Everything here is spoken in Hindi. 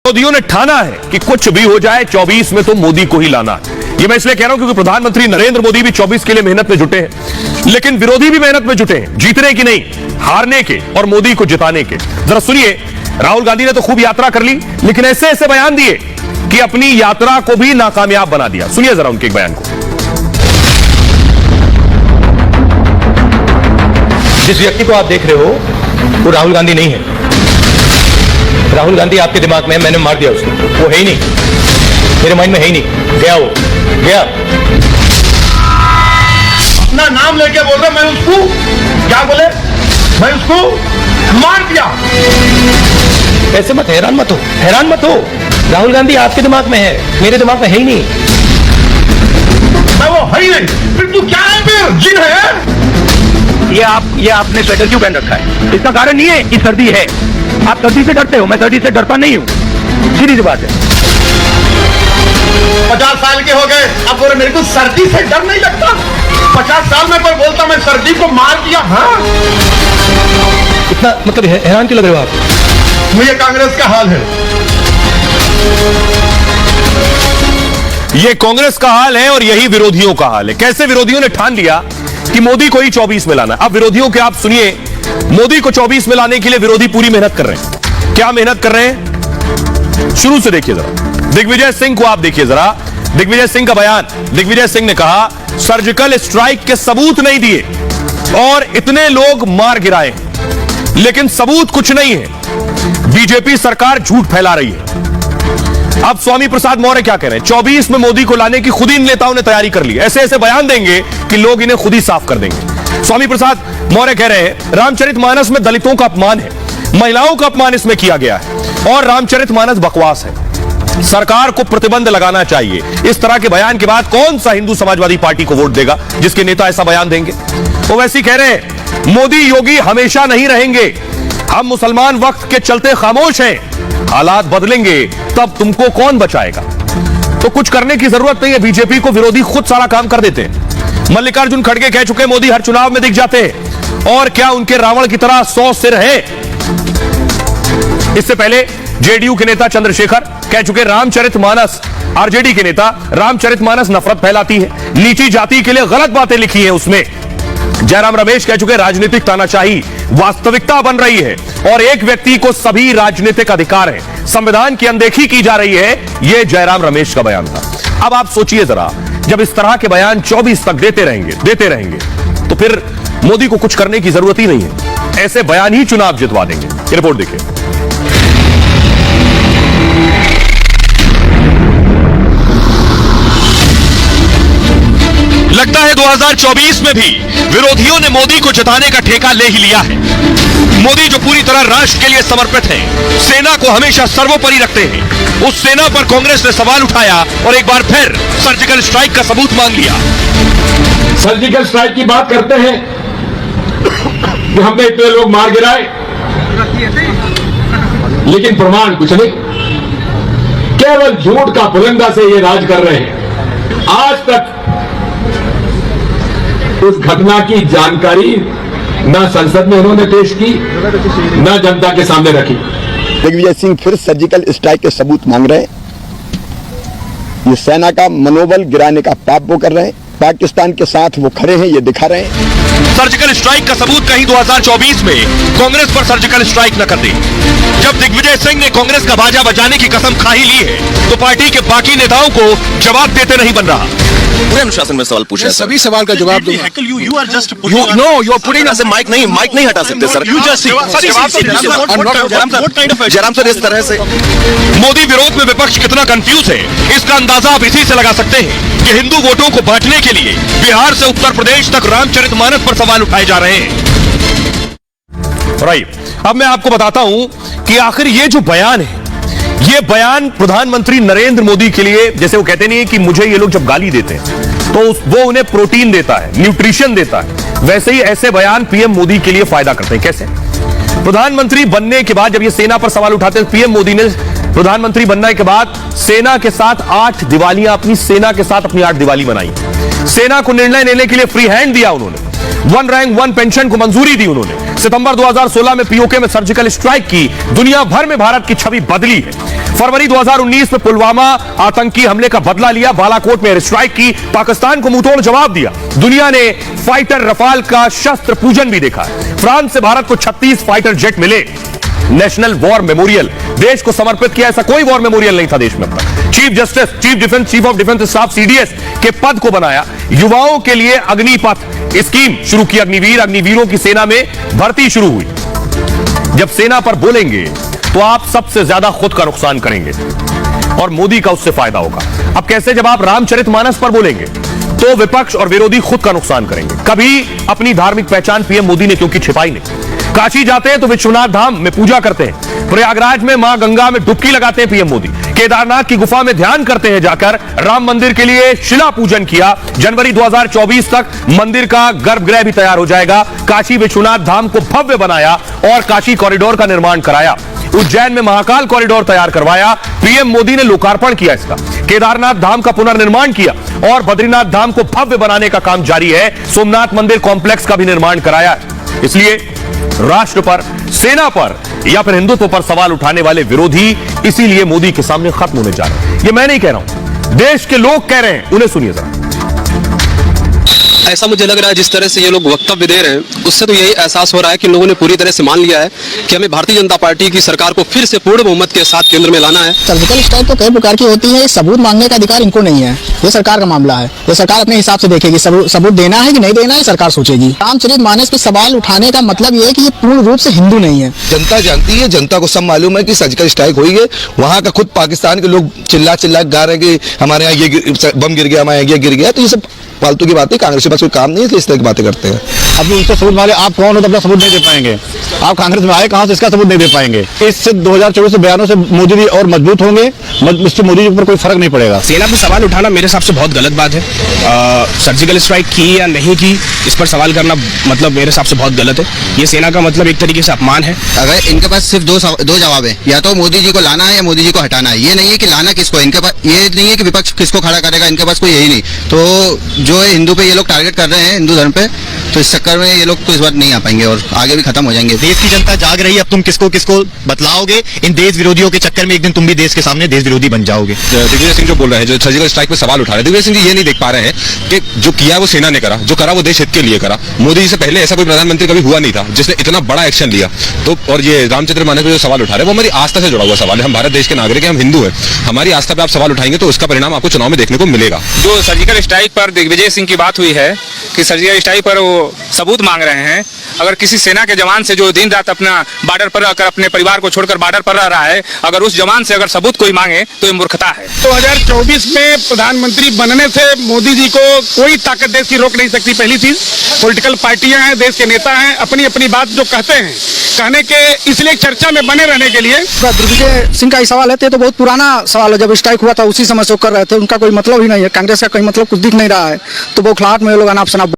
विरोधियों ने ठाना है कि कुछ भी हो जाए 24 में तो मोदी को ही लाना है। ये मैं इसलिए कह रहा हूं क्योंकि प्रधानमंत्री नरेंद्र मोदी भी 24 के लिए मेहनत में जुटे हैं, लेकिन विरोधी भी मेहनत में जुटे हैं, जीतने की नहीं, हारने के और मोदी को जिताने के। जरा सुनिए, राहुल गांधी ने तो खूब यात्रा कर ली, लेकिन ऐसे ऐसे बयान दिए कि अपनी यात्रा को भी नाकामयाब बना दिया। सुनिए जरा उनके एक बयान को। जिस व्यक्ति को आप देख रहे हो वो राहुल गांधी नहीं है। राहुल गांधी आपके दिमाग में, मैंने मार दिया उसको, वो है ही नहीं, मेरे माइंड में है ही नहीं, गया वो, गया। अपना नाम लेके बोल रहा, मैं उसको क्या बोले, मैं उसको मार दिया। ऐसे मत हैरान मत हो, हैरान मत हो। राहुल गांधी आपके दिमाग में है, मेरे दिमाग में है ही नहीं। मैं वो है ही नहीं, फिर तू क्या है, फिर जिन है। ये आपने स्वेटर क्यों पहन रखा है? इसका कारण नहीं है कि सर्दी है, आप सर्दी से डरते हो, मैं सर्दी से डरता नहीं हूं, सीधी सी बात है। 50 साल के हो गए, अब बोले मेरे को सर्दी से डर नहीं लगता। 50 साल में कोई बोलता मैं सर्दी को मार दिया। हाँ, इतना मतलब हैरान क्यों लग रहे हो आप? मुझे कांग्रेस का हाल है। ये कांग्रेस का हाल है और यही विरोधियों का हाल है। कैसे विरोधियों ने ठान लिया कि मोदी को ही 24 में लाना। अब विरोधियों के आप सुनिए, मोदी को 24 में लाने के लिए विरोधी पूरी मेहनत कर रहे हैं। क्या मेहनत कर रहे हैं, शुरू से देखिए जरा। दिग्विजय सिंह को आप देखिए जरा, दिग्विजय सिंह का बयान। दिग्विजय सिंह ने कहा सर्जिकल स्ट्राइक के सबूत नहीं दिए और इतने लोग मार गिराए, लेकिन सबूत कुछ नहीं है। बीजेपी सरकार झूठ फैला रही है। अब स्वामी प्रसाद मौर्य क्या कह रहे हैं, 24 में मोदी को लाने की खुद ही इन नेताओं ने तैयारी कर ली। ऐसे ऐसे बयान देंगे कि लोग इन्हें खुद ही साफ कर देंगे। स्वामी प्रसाद मौर्य कह रहे हैं रामचरितमानस में दलितों का अपमान है, महिलाओं का अपमान इसमें किया गया है और रामचरितमानस बकवास है, सरकार को प्रतिबंध लगाना चाहिए। इस तरह के बयान के बाद कौन सा हिंदू समाजवादी पार्टी को वोट देगा जिसके नेता ऐसा बयान देंगे। वो वैसे कह रहे हैं मोदी योगी हमेशा नहीं रहेंगे, हम मुसलमान वक्त के चलते खामोश हैं, हालात बदलेंगे तब तुमको कौन बचाएगा। तो कुछ करने की जरूरत नहीं है, बीजेपी को विरोधी खुद सारा काम कर देते हैं। मल्लिकार्जुन खड़गे कह चुके मोदी हर चुनाव में दिख जाते हैं, और क्या उनके रावण की तरह 100 सिर है। इससे पहले जेडीयू के नेता चंद्रशेखर कह चुके रामचरितमानस, आरजेडी के नेता रामचरितमानस नफरत फैलाती है, नीची जाति के लिए गलत बातें लिखी है उसमें। जयराम रमेश कह चुके राजनीतिक तानाशाही वास्तविकता बन रही है और एक व्यक्ति को सभी राजनीतिक अधिकार है, संविधान की अनदेखी की जा रही है। यह जयराम रमेश का बयान था। अब आप सोचिए जरा, जब इस तरह के बयान 24 तक देते रहेंगे तो फिर मोदी को कुछ करने की जरूरत ही नहीं है। ऐसे बयान ही चुनाव जितवा देंगे। ये रिपोर्ट देखिए। लगता है 2024 में भी विरोधियों ने मोदी को जिताने का ठेका ले ही लिया है। मोदी जो पूरी तरह राष्ट्र के लिए समर्पित हैं, सेना को हमेशा सर्वोपरि रखते हैं, उस सेना पर कांग्रेस ने सवाल उठाया और एक बार फिर सर्जिकल स्ट्राइक का सबूत मांग लिया। सर्जिकल स्ट्राइक की बात करते हैं कि हमने इतने लोग मार गिराए, लेकिन प्रमाण कुछ नहीं, केवल झूठ का पुलंदा से ये राज कर रहे हैं। आज तक उस घटना की जानकारी न संसद में उन्होंने पेश की, न जनता के सामने रखी। दिग्विजय सिंह फिर सर्जिकल स्ट्राइक के सबूत मांग रहे हैं। ये सेना का मनोबल गिराने का पाप वो कर रहे हैं, पाकिस्तान के साथ वो खड़े हैं, ये दिखा रहे हैं। सर्जिकल स्ट्राइक का सबूत कहीं 2024 में कांग्रेस पर सर्जिकल स्ट्राइक न कर दे। जब दिग्विजय सिंह ने कांग्रेस का बाजा बजाने की कसम खा ही ली है, तो पार्टी के बाकी नेताओं को जवाब देते नहीं बन रहा। पूरे अनुशासन में सवाल पूछा है, सभी सवाल का जवाब दूंगा। माइक नहीं हटा सकते सर। जयराम सर इस तरह से मोदी विरोध में विपक्ष कितना कंफ्यूज है, इसका अंदाजा आप इसी से लगा सकते हैं कि हिंदू वोटों को बांटने के लिए बिहार से उत्तर प्रदेश तक रामचरितमानस पर सवाल उठाए जा रहे हैं। राइट, अब मैं आपको बताता हूं कि आखिर ये जो बयान है, ये बयान प्रधानमंत्री नरेंद्र मोदी के लिए, जैसे वो कहते नहीं है कि मुझे ये लोग जब गाली देते हैं तो वो उन्हें प्रोटीन देता है, न्यूट्रिशन देता है, वैसे ही ऐसे बयान पीएम मोदी के लिए फायदा करते हैं। कैसे? प्रधानमंत्री बनने के बाद जब ये सेना पर सवाल उठाते हैं, पीएम मोदी ने प्रधानमंत्री बनने के बाद सेना के साथ 8 दिवालियां, अपनी सेना के साथ अपनी 8 दिवाली मनाई। सेना को निर्णय लेने के लिए फ्री हैंड दिया उन्होंने। वन रैंक वन पेंशन को मंजूरी दी उन्होंने। सितंबर 2016 में पीओके में सर्जिकल स्ट्राइक की। दुनिया भर में भारत की छवि बदली है। फरवरी 2019 में पुलवामा आतंकी हमले का बदला लिया। बालाकोट में एयर स्ट्राइक की। पाकिस्तान को मुंहतोड़ जवाब दिया। दुनिया ने फाइटर रफाल का शस्त्र पूजन भी देखा। फ्रांस से भारत को 36 फाइटर जेट मिले। नेशनल वॉर मेमोरियल देश को समर्पित किया। ऐसा कोई वॉर मेमोरियल नहीं था देश में अपना। Chief of defence staff CDS के पद को बनाया। युवाओं के लिए अग्निपथ स्कीम शुरू की। अग्निवीरों की सेना में भर्ती शुरू हुई। जब सेना पर बोलेंगे तो आप सबसे ज्यादा खुद का नुकसान करेंगे और मोदी का उससे फायदा होगा। अब कैसे? जब आप रामचरितमानस पर बोलेंगे तो विपक्ष और विरोधी खुद का नुकसान करेंगे। कभी अपनी धार्मिक पहचान पीएम मोदी ने क्योंकि छिपाई नहीं। काशी जाते हैं तो विश्वनाथ धाम में पूजा करते हैं। प्रयागराज में मां गंगा में डुबकी लगाते हैं पीएम मोदी। केदारनाथ की गुफा में ध्यान करते हैं जाकर। राम मंदिर के लिए शिला पूजन किया। जनवरी 2024 तक मंदिर का गर्भगृह भी तैयार हो जाएगा। काशी विश्वनाथ धाम को भव्य बनाया और काशी कॉरिडोर का निर्माण कराया। उज्जैन में महाकाल कॉरिडोर तैयार करवाया। पीएम मोदी ने लोकार्पण किया इसका। केदारनाथ धाम का पुनर्निर्माण किया और बद्रीनाथ धाम को भव्य बनाने का काम जारी है। सोमनाथ मंदिर कॉम्प्लेक्स का भी निर्माण कराया। इसलिए राष्ट्र पर, सेना पर या फिर हिंदुत्व पर सवाल उठाने वाले विरोधी इसीलिए मोदी के सामने खत्म होने जा रहे हैं। ये मैं नहीं कह रहा हूं, देश के लोग कह रहे हैं। उन्हें सुनिए जरा। ऐसा मुझे लग रहा है जिस तरह से ये लोग वक्तव्य दे रहे हैं उससे तो यही एहसास हो रहा है कि लोगों ने पूरी तरह से मान लिया है कि हमें भारतीय जनता पार्टी की सरकार को फिर से पूर्ण बहुमत के साथ केंद्र में लाना है। सर्जिकल स्ट्राइक तो कई प्रकार की होती है। सबूत मांगने का अधिकार इनको नहीं है। ये सरकार का मामला है। ये सरकार अपने हिसाब से देखेगी। सबूत देना है कि नहीं देना है सरकार सोचेगी। रामचरितमानस पे सवाल उठाने का मतलब ये है कि ये पूर्ण रूप से हिंदू नहीं है। जनता जानती है, जनता को सब मालूम है कि सर्जिकल स्ट्राइक हुई है। वहाँ का खुद पाकिस्तान के लोग चिल्ला चिल्ला गा रहे हैं कि हमारे यहाँ ये बम गिर गया, हमारे यहाँ ये गिर गया। तो ये सब फालतू की बातें, कांग्रेस के पास कोई काम नहीं है इसलिए इस तरह की बातें करते हैं। अब उनसे सबूत मांगे, आप कौन हो तो अपना सबूत नहीं दे पाएंगे। आप कांग्रेस में आए कहां से, इसका सबूत नहीं दे पाएंगे। इससे 2024 से बयानों से मोदी जी और मजबूत होंगे। इससे मोदी जी पर कोई फर्क नहीं पड़ेगा। सेना पर सवाल उठाना मेरे हिसाब से बहुत गलत बात है। सर्जिकल स्ट्राइक की या नहीं की इस पर सवाल करना मतलब मेरे हिसाब से बहुत गलत है। ये सेना का मतलब एक तरीके से अपमान है। अगर इनके पास सिर्फ दो जवाब है, या तो मोदी जी को लाना है या मोदी जी को हटाना है। ये नहीं है कि लाना किसको। इनके पास ये नहीं है कि विपक्ष किसको खड़ा करेगा। इनके पास कोई यही नहीं। तो जो हिंदू पे ये लोग टारगेट कर रहे हैं, हिंदू धर्म पे, तो इस चक्कर में ये लोग तो इस बार नहीं आ पाएंगे और आगे भी खत्म हो जाएंगे। देश की जनता जाग रही है। अब तुम किसको किसको बतलाओगे? इन देश विरोधियों के चक्कर में एक दिन तुम भी देश के सामने देश विरोधी बन जाओगे। दिग्विजय सिंह जो बोल रहे हैं, जो सर्जिकल स्ट्राइक पे सवाल उठा रहे हैं, दिग्विजय सिंह जी ये नहीं देख पा रहे हैं कि जो किया वो सेना ने करा, जो करा वो देश हित के लिए करा। मोदी जी से पहले ऐसा कोई प्रधानमंत्री कभी हुआ नहीं था जिसने इतना बड़ा एक्शन लिया। तो और ये रामचरितमानस पे जो सवाल उठा रहे हैं वो हमारी आस्था से जुड़ा हुआ सवाल है। हम भारत देश के नागरिक हैं, हम हिंदू हैं। हमारी आस्था पे आप सवाल उठाएंगे तो उसका परिणाम आपको चुनाव में देखने को मिलेगा। जो सर्जिकल स्ट्राइक पर दिग्विजय सिंह की बात हुई है कि सर्जिकल स्ट्राइक पर वो सबूत मांग रहे हैं। अगर किसी सेना के जवान से जो दिन रात अपना बॉर्डर पर रहकर अपने परिवार को छोड़कर बॉर्डर पर रह रहा है, अगर उस जवान से अगर सबूत कोई मांगे तो ये मूर्खता है। 2024 में प्रधानमंत्री बनने से मोदी जी को कोई ताकत देश की रोक नहीं सकती। पहली चीज, पॉलिटिकल पार्टियां हैं, देश के नेता हैं, अपनी अपनी बात जो कहते हैं, कहने के इसलिए चर्चा में बने रहने के लिए। दिग्विजय सिंह का ही सवाल है तो बहुत पुराना सवाल है। जब स्ट्राइक हुआ था उसी समय से कर रहे थे। उनका कोई मतलब ही नहीं है। कांग्रेस का कोई मतलब कुछ दिख नहीं रहा है। तो बौखलाहट में लोग अनाप शनाप